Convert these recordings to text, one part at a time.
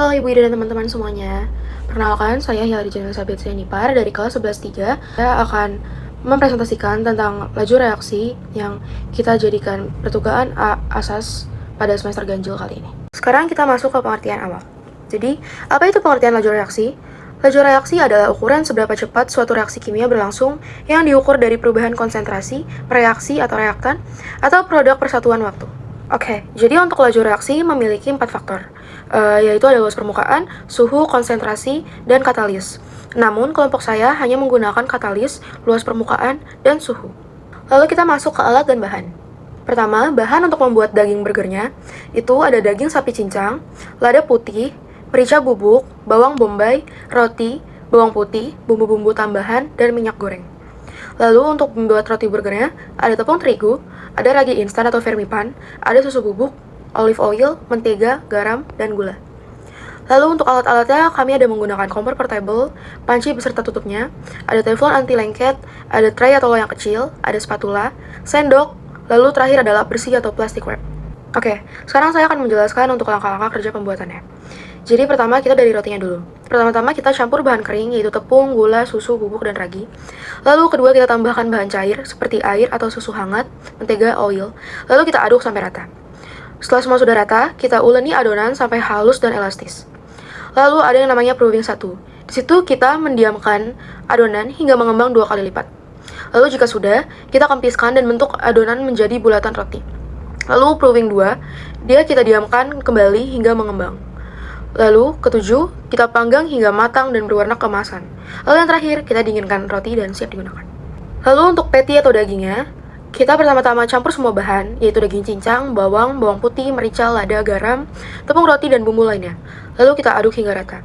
Halo Ibu Ida dan teman-teman semuanya. Perkenalkan, saya Hilary Elizabeth Sianipar dari kelas 11-3. Saya akan mempresentasikan tentang laju reaksi yang kita jadikan pertugaan asas pada semester ganjil kali ini. Sekarang kita masuk ke pengertian awal. Jadi, apa itu pengertian laju reaksi? Laju reaksi adalah ukuran seberapa cepat suatu reaksi kimia berlangsung yang diukur dari perubahan konsentrasi, reaksi atau reaktan, atau produk persatuan waktu. Oke, jadi untuk laju reaksi memiliki 4 faktor, yaitu ada luas permukaan, suhu, konsentrasi, dan katalis. Namun, kelompok saya hanya menggunakan katalis, luas permukaan, dan suhu. Lalu kita masuk ke alat dan bahan. Pertama, bahan untuk membuat daging burgernya, itu ada daging sapi cincang, lada putih, merica bubuk, bawang bombay, roti, bawang putih, bumbu-bumbu tambahan, dan minyak goreng. Lalu untuk membuat roti burgernya, ada tepung terigu, ada ragi instan atau vermipan, ada susu bubuk, olive oil, mentega, garam, dan gula. Lalu untuk alat-alatnya, kami ada menggunakan kompor portable, panci beserta tutupnya, ada teflon anti lengket, ada tray atau loyang kecil, ada spatula, sendok, lalu terakhir adalah bersih atau plastic wrap. Oke, sekarang saya akan menjelaskan untuk langkah-langkah kerja pembuatannya. Jadi pertama kita dari rotinya dulu. Pertama-tama kita campur bahan kering yaitu tepung, gula, susu, bubuk, dan ragi. Lalu kedua kita tambahkan bahan cair seperti air atau susu hangat, mentega, oil. Lalu kita aduk sampai rata. Setelah semua sudah rata, kita uleni adonan sampai halus dan elastis. Lalu ada yang namanya proving 1. Di situ kita mendiamkan adonan hingga mengembang 2 kali lipat. Lalu jika sudah, kita kempiskan dan bentuk adonan menjadi bulatan roti. Lalu proving 2, kita diamkan kembali hingga mengembang. Lalu, ketujuh, kita panggang hingga matang dan berwarna keemasan. Lalu yang terakhir, kita dinginkan roti dan siap digunakan. Lalu untuk patty atau dagingnya, kita pertama-tama campur semua bahan, yaitu daging cincang, bawang, bawang putih, merica, lada, garam, tepung roti, dan bumbu lainnya. Lalu kita aduk hingga rata.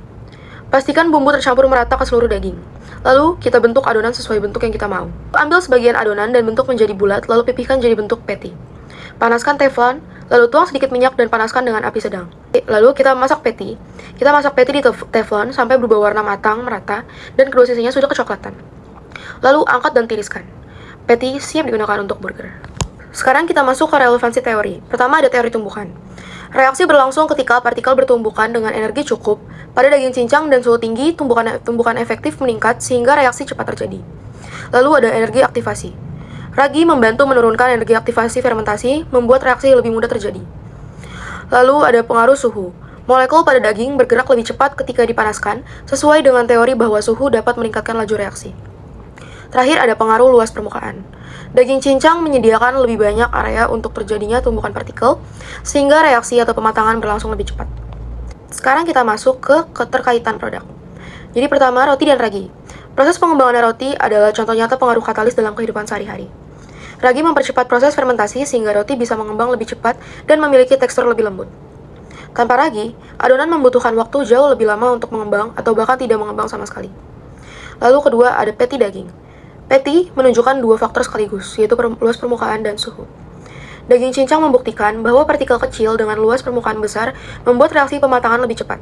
Pastikan bumbu tercampur merata ke seluruh daging. Lalu, kita bentuk adonan sesuai bentuk yang kita mau. Ambil sebagian adonan dan bentuk menjadi bulat, lalu pipihkan jadi bentuk patty. Panaskan teflon, lalu tuang sedikit minyak dan panaskan dengan api sedang. Lalu kita masak patty. Kita masak patty di teflon sampai berubah warna matang, merata, dan kedua sisinya sudah kecoklatan. Lalu angkat dan tiriskan. Patty siap digunakan untuk burger. Sekarang kita masuk ke relevansi teori. Pertama ada teori tumbukan. Reaksi berlangsung ketika partikel bertumbukan dengan energi cukup. Pada daging cincang dan suhu tinggi, tumbukan efektif meningkat sehingga reaksi cepat terjadi. Lalu ada energi aktivasi. Ragi membantu menurunkan energi aktivasi fermentasi, membuat reaksi lebih mudah terjadi. Lalu ada pengaruh suhu. Molekul pada daging bergerak lebih cepat ketika dipanaskan, sesuai dengan teori bahwa suhu dapat meningkatkan laju reaksi. Terakhir ada pengaruh luas permukaan. Daging cincang menyediakan lebih banyak area untuk terjadinya tumbukan partikel, sehingga reaksi atau pematangan berlangsung lebih cepat. Sekarang kita masuk ke keterkaitan produk. Jadi pertama, roti dan ragi. Proses pengembangan roti adalah contoh nyata pengaruh katalis dalam kehidupan sehari-hari. Ragi mempercepat proses fermentasi sehingga roti bisa mengembang lebih cepat dan memiliki tekstur lebih lembut. Tanpa ragi, adonan membutuhkan waktu jauh lebih lama untuk mengembang atau bahkan tidak mengembang sama sekali. Lalu kedua ada patty daging. Patty menunjukkan 2 faktor sekaligus, yaitu luas permukaan dan suhu. Daging cincang membuktikan bahwa partikel kecil dengan luas permukaan besar membuat reaksi pematangan lebih cepat.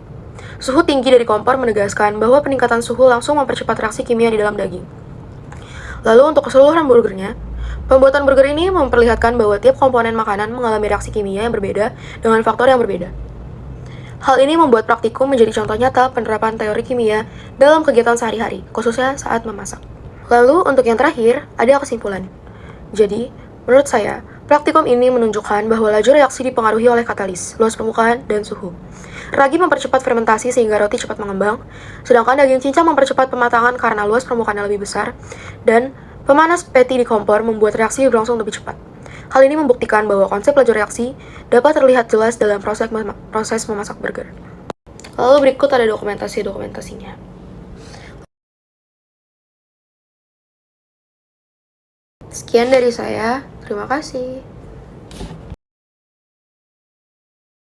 Suhu tinggi dari kompor menegaskan bahwa peningkatan suhu langsung mempercepat reaksi kimia di dalam daging. Lalu untuk keseluruhan burgernya, pembuatan burger ini memperlihatkan bahwa tiap komponen makanan mengalami reaksi kimia yang berbeda dengan faktor yang berbeda. Hal ini membuat praktikum menjadi contoh nyata penerapan teori kimia dalam kegiatan sehari-hari, khususnya saat memasak. Lalu untuk yang terakhir, ada kesimpulan. Jadi, menurut saya, praktikum ini menunjukkan bahwa laju reaksi dipengaruhi oleh katalis, luas permukaan, dan suhu. Ragi mempercepat fermentasi sehingga roti cepat mengembang, sedangkan daging cincang mempercepat pematangan karena luas permukaannya lebih besar, dan pemanas patty di kompor membuat reaksi berlangsung lebih cepat. Hal ini membuktikan bahwa konsep laju reaksi dapat terlihat jelas dalam proses memasak burger. Lalu berikut ada dokumentasinya. Sekian dari saya, terima kasih.